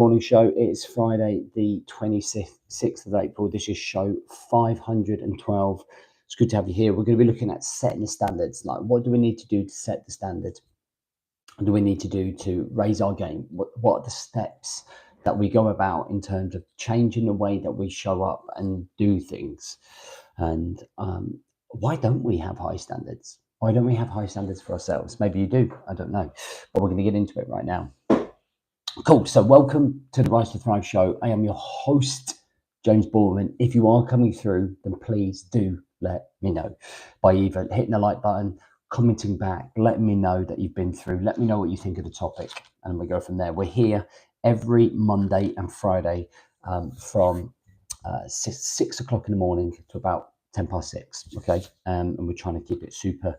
Morning show. It's Friday, the 26th of April. This is show 512. It's good to have you here. We're going to be looking at setting the standards. Like, what do we need to do to set the standard? What do we need to do to raise our game? What are the steps that we go about in terms of changing the way that we show up and do things? And why don't we have high standards? Why don't we have high standards for ourselves? Maybe you do. I don't know. But we're going to get into it right now. Cool. So welcome to the Rise to Thrive show. I am your host, James Boorman. If you are coming through, then please do let me know by either hitting the like button, commenting back, letting me know that you've been through. Let me know what you think of the topic, and we go from there. We're here every Monday and Friday from 6 o'clock in the morning to about 6:10. Okay, and we're trying to keep it super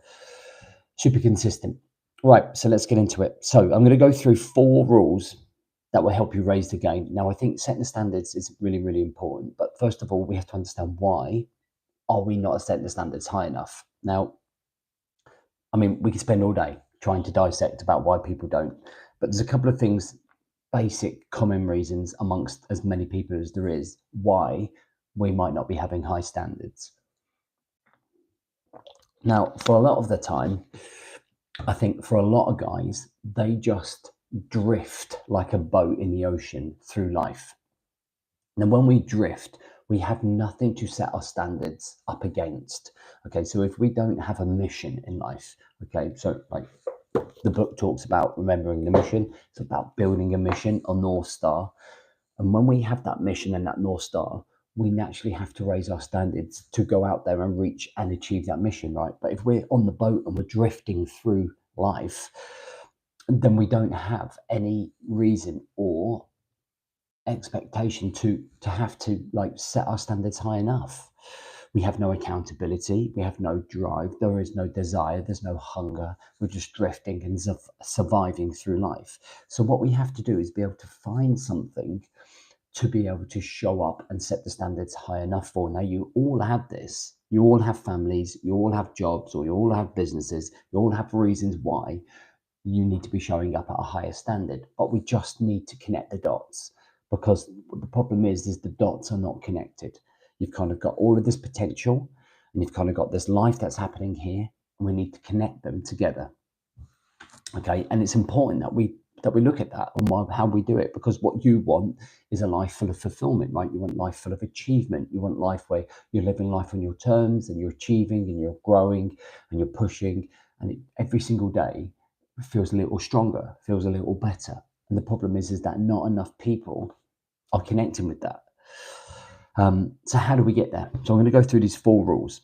consistent. Right, so let's get into it. So I'm going to go through 4 rules that will help you raise the game. Now, I think setting the standards is really, really important. But first of all, we have to understand why are we not setting the standards high enough? Now, I mean, we could spend all day trying to dissect about why people don't. But there's a couple of things, basic common reasons amongst as many people as there is why we might not be having high standards. Now, for a lot of the time, I think for a lot of guys, they just drift like a boat in the ocean through life. And when we drift, we have nothing to set our standards up against. Okay, so if we don't have a mission in life, okay, so like the book talks about remembering the mission, it's about building a mission, a North Star. And when we have that mission and that North Star, we naturally have to raise our standards to go out there and reach and achieve that mission, right? But if we're on the boat and we're drifting through life, then we don't have any reason or expectation to have to like set our standards high enough. We have no accountability, we have no drive, there is no desire, there's no hunger. We're just drifting and surviving through life. So what we have to do is be able to find something to be able to show up and set the standards high enough for. Now, you all have this. You all have families, you all have jobs, or you all have businesses, you all have reasons why you need to be showing up at a higher standard. But we just need to connect the dots, because the problem is the dots are not connected. You've kind of got all of this potential and you've kind of got this life that's happening here, and we need to connect them together. Okay, and it's important that we look at that and how we do it, because what you want is a life full of fulfillment, right? You want life full of achievement. You want life where you're living life on your terms and you're achieving and you're growing and you're pushing, and every single day feels a little stronger, feels a little better. And the problem is that not enough people are connecting with that. So how do we get there? So I'm going to go through these 4 rules.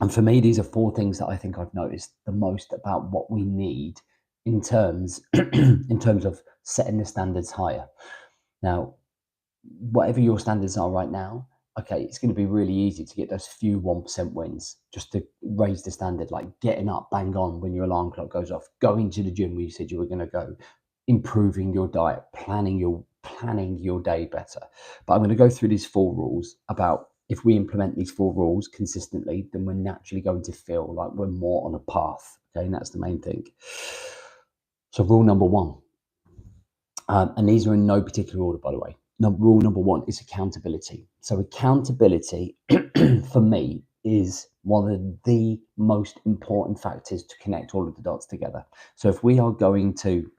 And for me, these are 4 things that I think I've noticed the most about what we need in terms of setting the standards higher. Now, whatever your standards are right now, okay, it's going to be really easy to get those few 1% wins, just to raise the standard, like getting up bang on when your alarm clock goes off, going to the gym where you said you were going to go, improving your diet, planning your day better. But I'm going to go through these 4 rules about, if we implement these 4 rules consistently, then we're naturally going to feel like we're more on a path. Okay, and that's the main thing. So rule number 1, and these are in no particular order, by the way. Rule number 1 is accountability. So accountability for me is one of the most important factors to connect all of the dots together. So if we are going to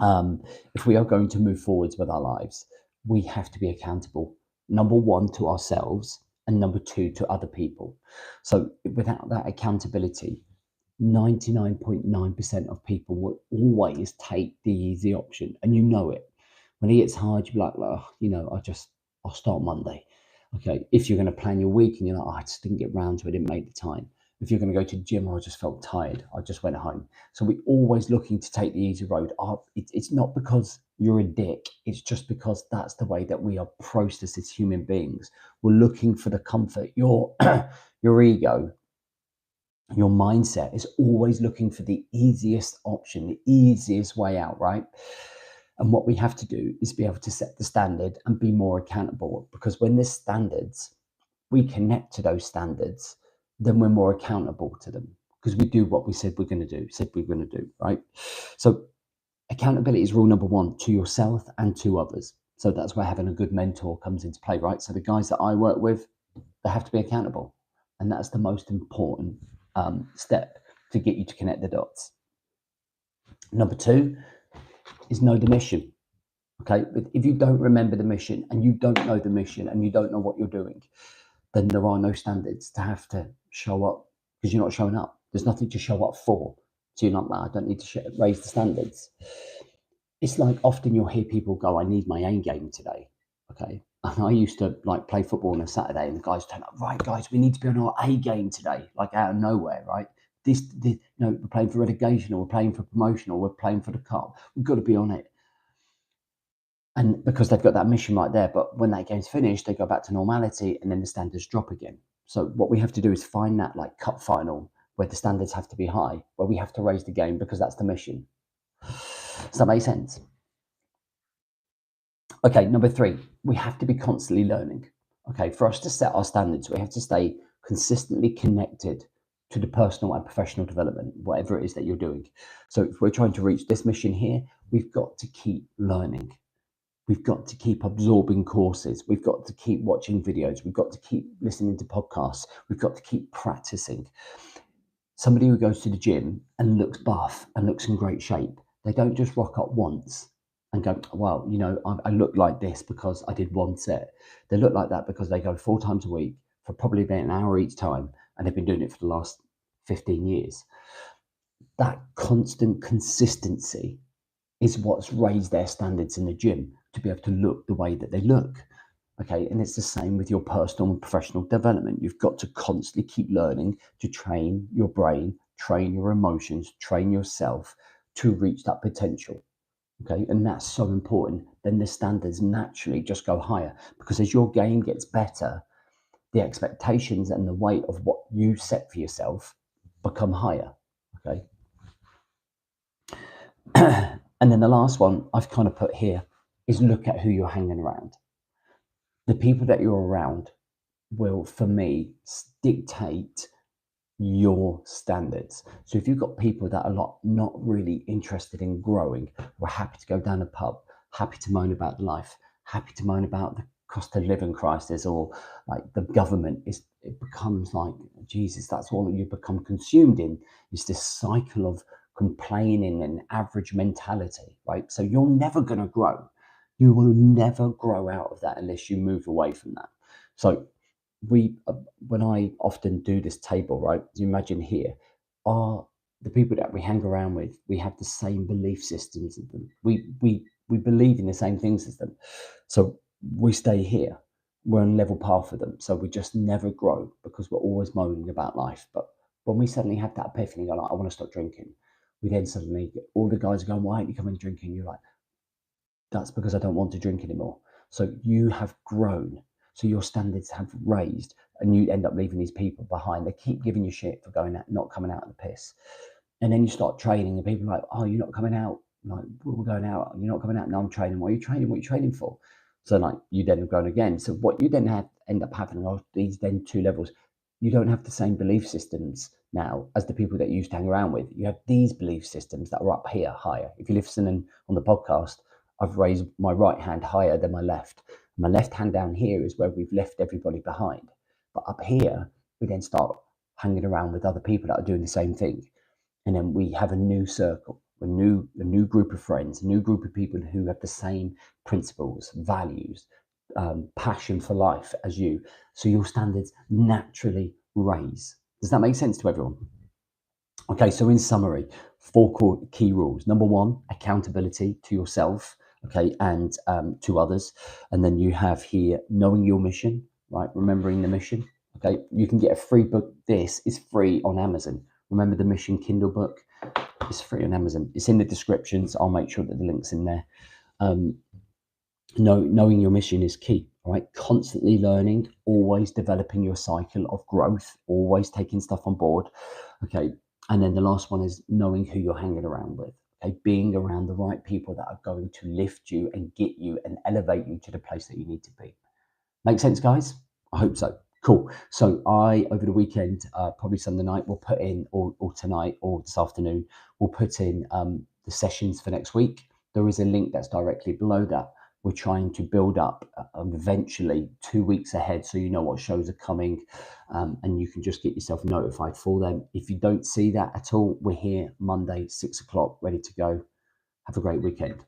move forwards with our lives, we have to be accountable. Number 1, to ourselves, and number 2, to other people. So without that accountability, 99.9% of people will always take the easy option, and you know it. When it gets hard, you'll be like, oh, I'll start Monday. Okay, if you're going to plan your week and you're like, oh, I just didn't get round to it, I didn't make the time. If you're going to go to the gym, I just felt tired, I just went home. So we're always looking to take the easy road. It's not because you're a dick, it's just because that's the way that we are processed as human beings. We're looking for the comfort. Your ego, your mindset is always looking for the easiest option, the easiest way out, right? And what we have to do is be able to set the standard and be more accountable, because when there's standards, we connect to those standards, then we're more accountable to them, because we do what we said we're going to do, right? So Accountability is rule number one to yourself and to others. So that's where having a good mentor comes into play, right? So the guys that I work with, they have to be accountable. And that's the most important step to get you to connect the dots. Number two is know the mission. Okay, but if you don't remember the mission and you don't know the mission and you don't know what you're doing, then there are no standards to have to show up because you're not showing up. There's nothing to show up for. So you're not like, I don't need to raise the standards. It's like often you'll hear people go, I need my A game today. Okay. And I used to like play football on a Saturday and the guys turn up, right, guys, we need to be on our A game today, like out of nowhere, right? This you know, we're playing for relegation or we're playing for promotion or we're playing for the cup. We've got to be on it. And because they've got that mission right there, but when that game's finished, they go back to normality and then the standards drop again. So what we have to do is find that like cup final where the standards have to be high, where we have to raise the game because that's the mission. Does that make sense? Okay, number three, we have to be constantly learning. Okay, for us to set our standards, we have to stay consistently connected to the personal and professional development, whatever it is that you're doing. So if we're trying to reach this mission here, we've got to keep learning. We've got to keep absorbing courses. We've got to keep watching videos. We've got to keep listening to podcasts. We've got to keep practicing. Somebody who goes to the gym and looks buff and looks in great shape, they don't just rock up once and go, well, you know, I look like this because I did one set. They look like that because they go 4 times a week for probably about an hour each time, and they've been doing it for the last 15 years. That constant consistency is what's raised their standards in the gym to be able to look the way that they look. Okay, and it's the same with your personal and professional development. You've got to constantly keep learning to train your brain, train your emotions, train yourself to reach that potential. Okay, and that's so important. Then the standards naturally just go higher because as your game gets better, the expectations and the weight of what you set for yourself become higher. Okay. And then the last one I've kind of put here is look at who you're hanging around. The people that you're around will, for me, dictate your standards. So if you've got people that are not really interested in growing, we're happy to go down a pub, happy to moan about life, happy to moan about the cost of living crisis or like the government, it becomes like, Jesus, that's all that you become consumed in, is this cycle of complaining and average mentality, right? So you're never going to grow. You will never grow out of that unless you move away from that. So when I often do this table, right? You imagine here are the people that we hang around with. We have the same belief systems as them. We believe in the same things as them. So we stay here. We're on level path with them. So we just never grow because we're always moaning about life. But when we suddenly have that epiphany, like, I want to stop drinking, we then suddenly all the guys are going, why aren't you coming drinking? You're like, that's because I don't want to drink anymore. So you have grown. So your standards have raised and you end up leaving these people behind. They keep giving you shit for going out, not coming out of the piss. And then you start training and people are like, oh, you're not coming out. Like, we're going out. You're not coming out. No, I'm training. Why are you training? What are you training for? So like you then have grown again. So what you then end up having are these then 2 levels. You don't have the same belief systems now as the people that you used to hang around with. You have these belief systems that are up here higher. If you're listening on the podcast, I've raised my right hand higher than my left. My left hand down here is where we've left everybody behind. But up here, we then start hanging around with other people that are doing the same thing. And then we have a new circle, a new group of friends, a new group of people who have the same principles, values, passion for life as you. So your standards naturally raise. Does that make sense to everyone? Okay, so in summary, 4 key rules. Number 1, accountability to yourself, okay, and to others. And then you have here knowing your mission, right? Remembering the mission. Okay, you can get a free book. This is free on Amazon. Remember the Mission Kindle book? It's free on Amazon. It's in the descriptions. I'll make sure that the link's in there. Knowing your mission is key. All right, constantly learning, always developing your cycle of growth, always taking stuff on board. Okay, and then the last one is knowing who you're hanging around with. Okay, being around the right people that are going to lift you and get you and elevate you to the place that you need to be. Make sense, guys? I hope so. Cool. So over the weekend, probably Sunday night, we'll put in, or tonight, or this afternoon, we'll put in the sessions for next week, there is a link that's directly below that. We're trying to build up eventually 2 weeks ahead, so you know what shows are coming, and you can just get yourself notified for them. If you don't see that at all, we're here Monday, 6 o'clock, ready to go. Have a great weekend.